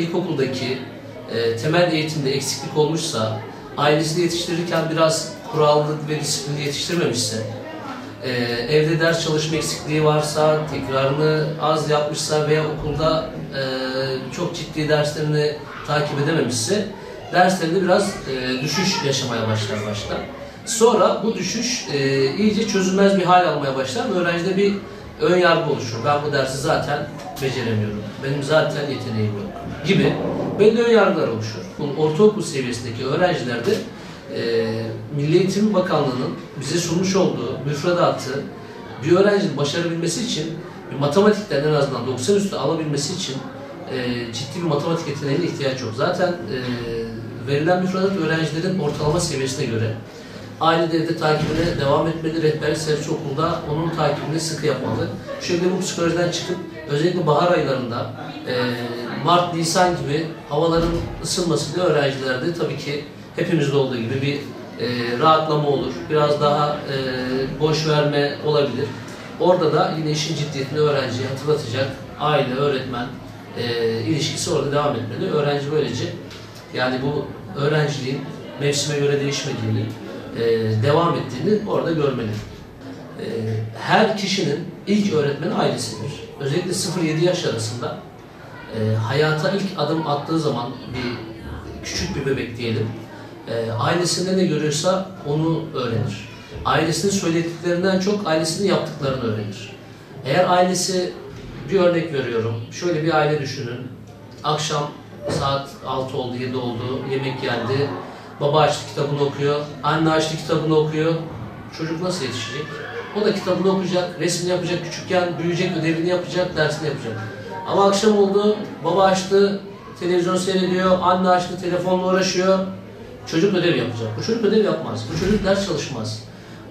İlkokuldaki temel eğitimde eksiklik olmuşsa, ailesini yetiştirirken biraz kurallı ve disiplinli yetiştirmemişse, evde ders çalışma eksikliği varsa, tekrarını az yapmışsa veya okulda çok ciddi derslerini takip edememişse, derslerinde biraz düşüş yaşamaya başlar başta. Sonra bu düşüş iyice çözülmez bir hal almaya başlar ve öğrencide bir ön yargı oluşur. Ben bu dersi zaten beceremiyorum, benim zaten yeteneğim yok gibi belli ön yargılar oluşur. Ortaokul seviyesindeki öğrencilerde Milli Eğitim Bakanlığı'nın bize sunmuş olduğu müfredatı bir öğrencinin başarabilmesi için, bir matematikten en azından 90 üstü alabilmesi için ciddi bir matematik yeteneğine ihtiyaç yok. Zaten verilen müfredat öğrencilerin ortalama seviyesine göre. Aile de evde takibine devam etmeli, rehberlik servisi okulda onun takibini sıkı yapmalı. Bu şekilde bu psikolojiden çıkıp özellikle bahar aylarında Mart, Nisan gibi havaların ısınmasıyla öğrencilerde tabii ki hepimizde olduğu gibi bir rahatlama olur. Biraz daha boş verme olabilir. Orada da yine işin ciddiyetini öğrenciye hatırlatacak aile, öğretmen ilişkisi orada devam etmeli. Öğrenci böylece yani bu öğrenciliğin mevsime göre değişmediğini, devam ettiğini orada görmeli. Her kişinin ilk öğretmeni ailesidir. Özellikle 0-7 yaş arasında hayata ilk adım attığı zaman küçük bir bebek diyelim, ailesinde ne görüyorsa onu öğrenir. Ailesinin söylediklerinden çok ailesinin yaptıklarını öğrenir. Eğer ailesi, bir örnek veriyorum, şöyle bir aile düşünün, akşam saat 6 oldu, 7 oldu, yemek geldi, baba açtı kitabını okuyor, anne açtı kitabını okuyor, çocuk nasıl yetişecek? O da kitabını okuyacak, resmini yapacak, küçükken büyüyecek, ödevini yapacak, dersini yapacak. Ama akşam oldu, baba açtı, televizyon seyrediyor, anne açtı, telefonla uğraşıyor, çocuk ödev yapacak. Bu çocuk ödev yapmaz, bu çocuk ders çalışmaz.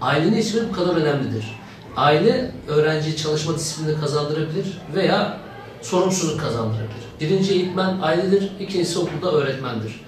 Ailenin ismi bu kadar önemlidir. Aile öğrenciye çalışma disiplini kazandırabilir veya sorumsuzluk kazandırabilir. Birinci eğitmen ailedir, ikincisi okulda öğretmendir.